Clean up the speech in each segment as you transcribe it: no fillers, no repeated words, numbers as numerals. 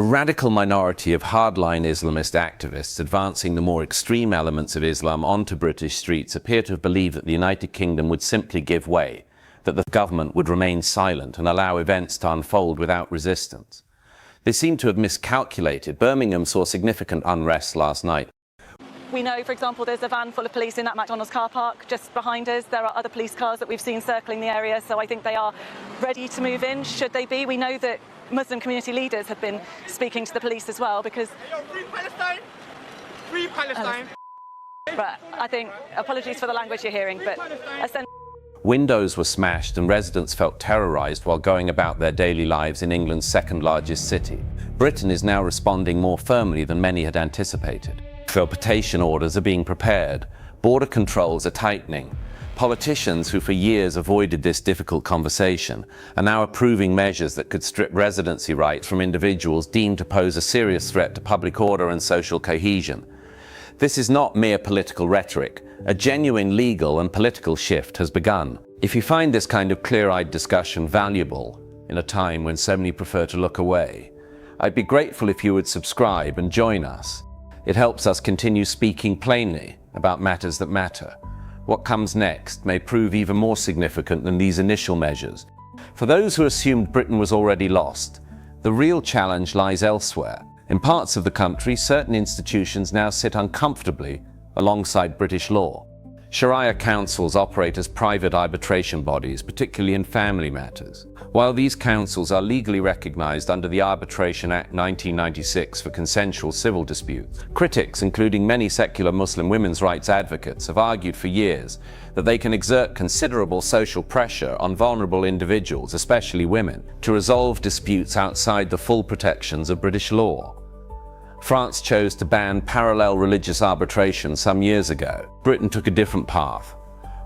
radical minority of hardline Islamist activists advancing the more extreme elements of Islam onto British streets appear to have believed that the United Kingdom would simply give way, that the government would remain silent and allow events to unfold without resistance. They seem to have miscalculated. Birmingham saw significant unrest last night. We know, for example, there's a van full of police in that McDonald's car park just behind us. There are other police cars that we've seen circling the area, so I think they are ready to move in, should they be. We know that Muslim community leaders have been speaking to the police as well, because... Free Palestine! Free Palestine! But I think, apologies for the language you're hearing, but... Windows were smashed and residents felt terrorised while going about their daily lives in England's second largest city. Britain is now responding more firmly than many had anticipated. Deportation orders are being prepared. Border controls are tightening. Politicians who for years avoided this difficult conversation are now approving measures that could strip residency rights from individuals deemed to pose a serious threat to public order and social cohesion. This is not mere political rhetoric. A genuine legal and political shift has begun. If you find this kind of clear-eyed discussion valuable in a time when so many prefer to look away, I'd be grateful if you would subscribe and join us. It helps us continue speaking plainly about matters that matter. What comes next may prove even more significant than these initial measures. For those who assumed Britain was already lost, the real challenge lies elsewhere. In parts of the country, certain institutions now sit uncomfortably alongside British law. Sharia councils operate as private arbitration bodies, particularly in family matters. While these councils are legally recognized under the Arbitration Act 1996 for consensual civil disputes, critics, including many secular Muslim women's rights advocates, have argued for years that they can exert considerable social pressure on vulnerable individuals, especially women, to resolve disputes outside the full protections of British law. France chose to ban parallel religious arbitration some years ago. Britain took a different path,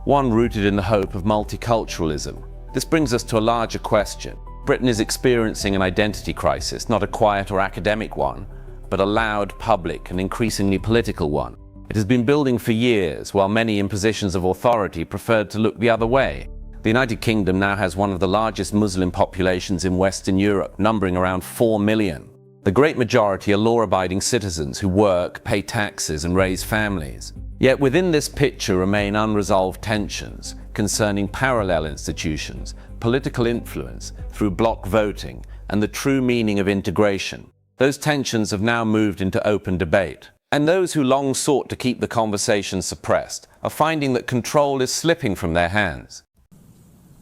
one rooted in the hope of multiculturalism. This brings us to a larger question. Britain is experiencing an identity crisis, not a quiet or academic one, but a loud, public, and increasingly political one. It has been building for years, while many in positions of authority preferred to look the other way. The United Kingdom now has one of the largest Muslim populations in Western Europe, numbering around 4 million. The great majority are law-abiding citizens who work, pay taxes, and raise families. Yet within this picture remain unresolved tensions concerning parallel institutions, political influence through bloc voting, and the true meaning of integration. Those tensions have now moved into open debate. And those who long sought to keep the conversation suppressed are finding that control is slipping from their hands.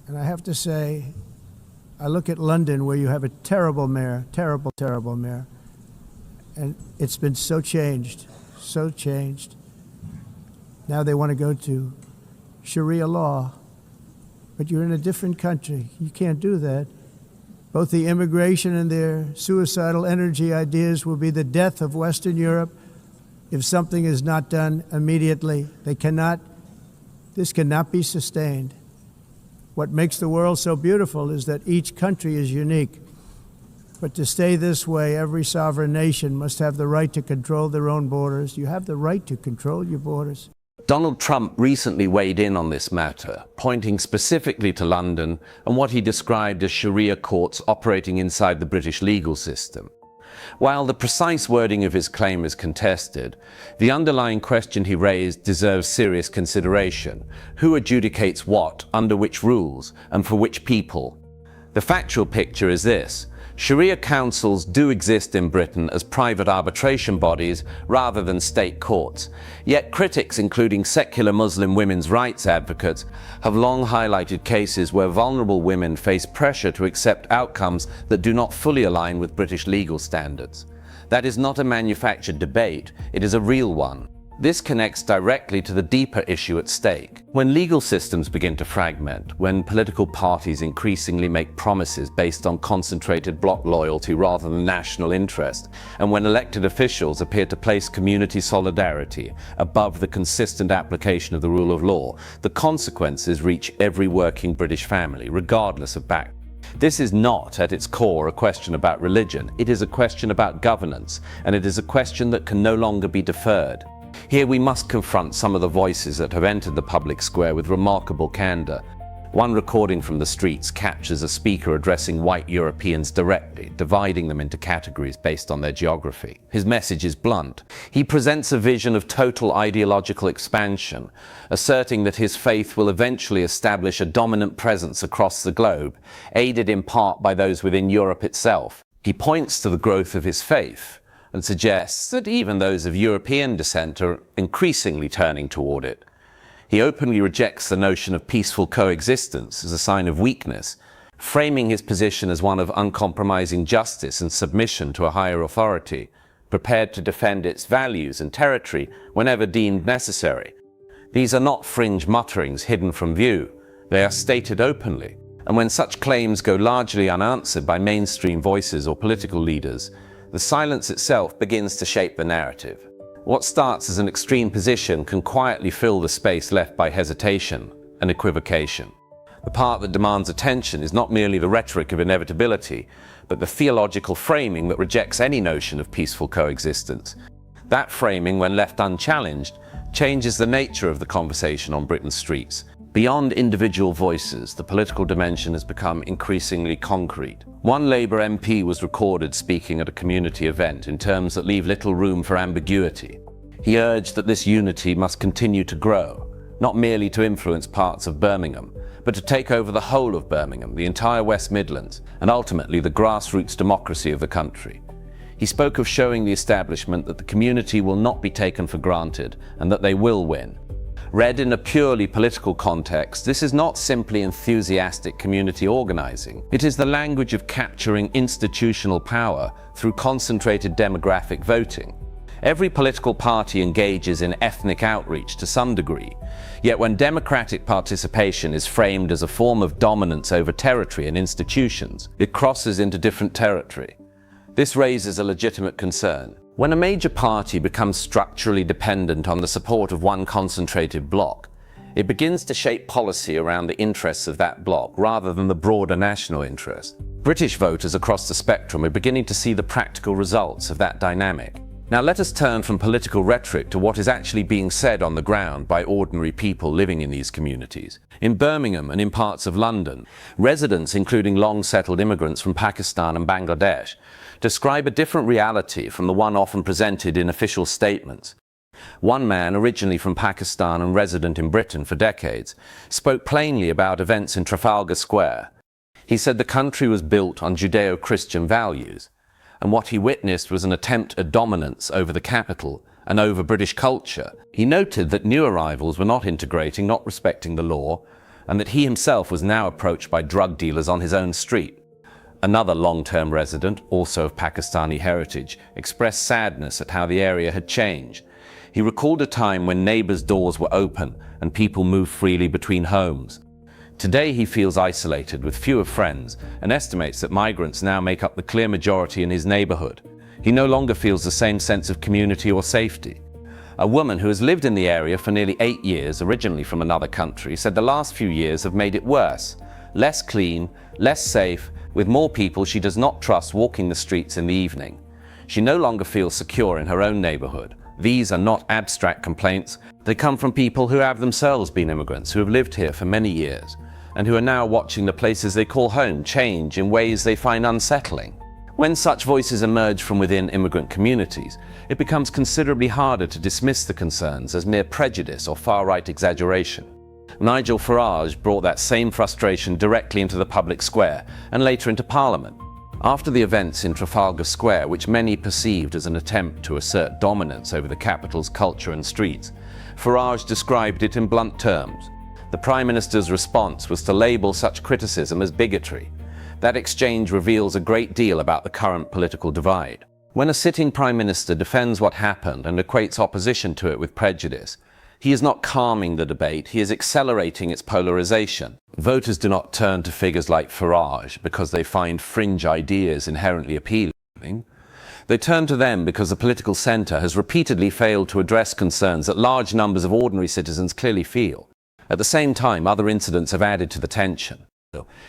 And I have to say, I look at London, where you have a terrible mayor, terrible mayor, and it's been so changed. Now they want to go to Sharia law, but you're in a different country. You can't do that. Both the immigration and their suicidal energy ideas will be the death of Western Europe if something is not done immediately. This cannot be sustained. What makes the world so beautiful is that each country is unique. But to stay this way, every sovereign nation must have the right to control their own borders. You have the right to control your borders. Donald Trump recently weighed in on this matter, pointing specifically to London and what he described as Sharia courts operating inside the British legal system. While the precise wording of his claim is contested, the underlying question he raised deserves serious consideration. Who adjudicates what, under which rules, and for which people? The factual picture is this. Sharia councils do exist in Britain as private arbitration bodies rather than state courts. Yet critics, including secular Muslim women's rights advocates, have long highlighted cases where vulnerable women face pressure to accept outcomes that do not fully align with British legal standards. That is not a manufactured debate, it is a real one. This connects directly to the deeper issue at stake. When legal systems begin to fragment, when political parties increasingly make promises based on concentrated bloc loyalty rather than national interest, and when elected officials appear to place community solidarity above the consistent application of the rule of law, the consequences reach every working British family, regardless of background. This is not, at its core, a question about religion. It is a question about governance, and it is a question that can no longer be deferred. Here we must confront some of the voices that have entered the public square with remarkable candor. One recording from the streets captures a speaker addressing white Europeans directly, dividing them into categories based on their geography. His message is blunt. He presents a vision of total ideological expansion, asserting that his faith will eventually establish a dominant presence across the globe, aided in part by those within Europe itself. He points to the growth of his faith and suggests that even those of European descent are increasingly turning toward it. He openly rejects the notion of peaceful coexistence as a sign of weakness, framing his position as one of uncompromising justice and submission to a higher authority, prepared to defend its values and territory whenever deemed necessary. These are not fringe mutterings hidden from view. They are stated openly. And when such claims go largely unanswered by mainstream voices or political leaders, the silence itself begins to shape the narrative. What starts as an extreme position can quietly fill the space left by hesitation and equivocation. The part that demands attention is not merely the rhetoric of inevitability, but the theological framing that rejects any notion of peaceful coexistence. That framing, when left unchallenged, changes the nature of the conversation on Britain's streets. Beyond individual voices, the political dimension has become increasingly concrete. One Labour MP was recorded speaking at a community event in terms that leave little room for ambiguity. He urged that this unity must continue to grow, not merely to influence parts of Birmingham, but to take over the whole of Birmingham, the entire West Midlands, and ultimately the grassroots democracy of the country. He spoke of showing the establishment that the community will not be taken for granted and that they will win. Read in a purely political context, this is not simply enthusiastic community organizing. It is the language of capturing institutional power through concentrated demographic voting. Every political party engages in ethnic outreach to some degree, yet when democratic participation is framed as a form of dominance over territory and institutions, it crosses into different territory. This raises a legitimate concern. When a major party becomes structurally dependent on the support of one concentrated bloc, it begins to shape policy around the interests of that bloc rather than the broader national interest. British voters across the spectrum are beginning to see the practical results of that dynamic. Now let us turn from political rhetoric to what is actually being said on the ground by ordinary people living in these communities. In Birmingham and in parts of London, residents, including long-settled immigrants from Pakistan and Bangladesh, describe a different reality from the one often presented in official statements. One man, originally from Pakistan and resident in Britain for decades, spoke plainly about events in Trafalgar Square. He said the country was built on Judeo-Christian values, and what he witnessed was an attempt at dominance over the capital and over British culture. He noted that new arrivals were not integrating, not respecting the law, and that he himself was now approached by drug dealers on his own street. Another long-term resident, also of Pakistani heritage, expressed sadness at how the area had changed. He recalled a time when neighbors' doors were open and people moved freely between homes. Today he feels isolated with fewer friends and estimates that migrants now make up the clear majority in his neighborhood. He no longer feels the same sense of community or safety. A woman who has lived in the area for nearly 8 years, originally from another country, said the last few years have made it worse. Less clean, less safe, with more people she does not trust walking the streets in the evening. She no longer feels secure in her own neighborhood. These are not abstract complaints. They come from people who have themselves been immigrants, who have lived here for many years, and who are now watching the places they call home change in ways they find unsettling. When such voices emerge from within immigrant communities, it becomes considerably harder to dismiss the concerns as mere prejudice or far-right exaggeration. Nigel Farage brought that same frustration directly into the public square and later into Parliament. After the events in Trafalgar Square, which many perceived as an attempt to assert dominance over the capital's culture and streets, Farage described it in blunt terms. The Prime Minister's response was to label such criticism as bigotry. That exchange reveals a great deal about the current political divide. When a sitting Prime Minister defends what happened and equates opposition to it with prejudice, he is not calming the debate, he is accelerating its polarization. Voters do not turn to figures like Farage because they find fringe ideas inherently appealing. They turn to them because the political centre has repeatedly failed to address concerns that large numbers of ordinary citizens clearly feel. At the same time, other incidents have added to the tension.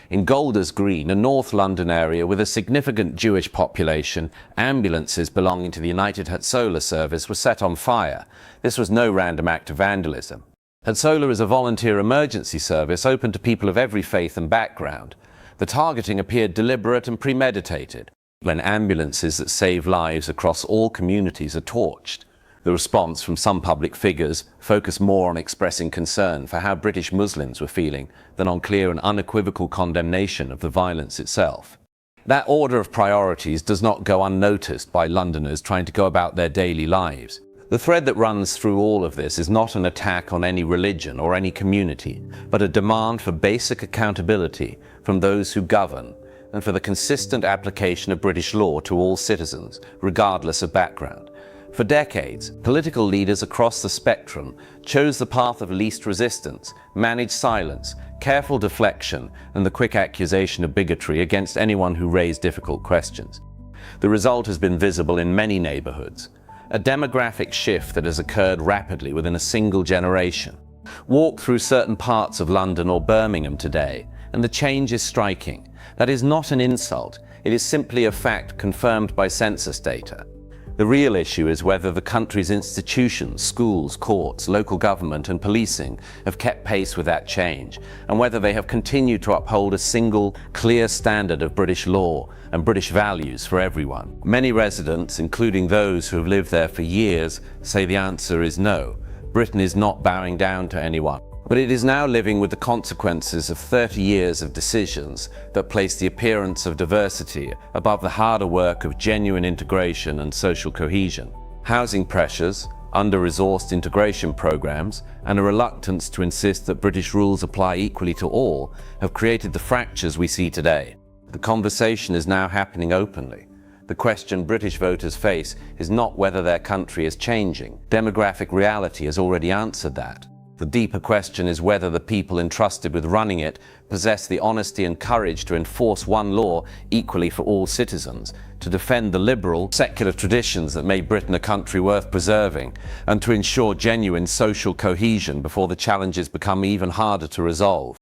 In Golders Green, a North London area with a significant Jewish population, ambulances belonging to the United Solar Service were set on fire. This was no random act of vandalism. And Solar is a volunteer emergency service open to people of every faith and background. The targeting appeared deliberate and premeditated. When ambulances that save lives across all communities are torched, the response from some public figures focused more on expressing concern for how British Muslims were feeling than on clear and unequivocal condemnation of the violence itself. That order of priorities does not go unnoticed by Londoners trying to go about their daily lives. The thread that runs through all of this is not an attack on any religion or any community, but a demand for basic accountability from those who govern and for the consistent application of British law to all citizens, regardless of background. For decades, political leaders across the spectrum chose the path of least resistance, managed silence, careful deflection, and the quick accusation of bigotry against anyone who raised difficult questions. The result has been visible in many neighborhoods. A demographic shift that has occurred rapidly within a single generation. Walk through certain parts of London or Birmingham today, and the change is striking. That is not an insult, it is simply a fact confirmed by census data. The real issue is whether the country's institutions, schools, courts, local government and policing have kept pace with that change, and whether they have continued to uphold a single, clear standard of British law and British values for everyone. Many residents, including those who have lived there for years, say the answer is no. Britain is not bowing down to anyone. But it is now living with the consequences of 30 years of decisions that place the appearance of diversity above the harder work of genuine integration and social cohesion. Housing pressures, under-resourced integration programs, and a reluctance to insist that British rules apply equally to all have created the fractures we see today. The conversation is now happening openly. The question British voters face is not whether their country is changing. Demographic reality has already answered that. The deeper question is whether the people entrusted with running it possess the honesty and courage to enforce one law equally for all citizens, to defend the liberal, secular traditions that made Britain a country worth preserving, and to ensure genuine social cohesion before the challenges become even harder to resolve.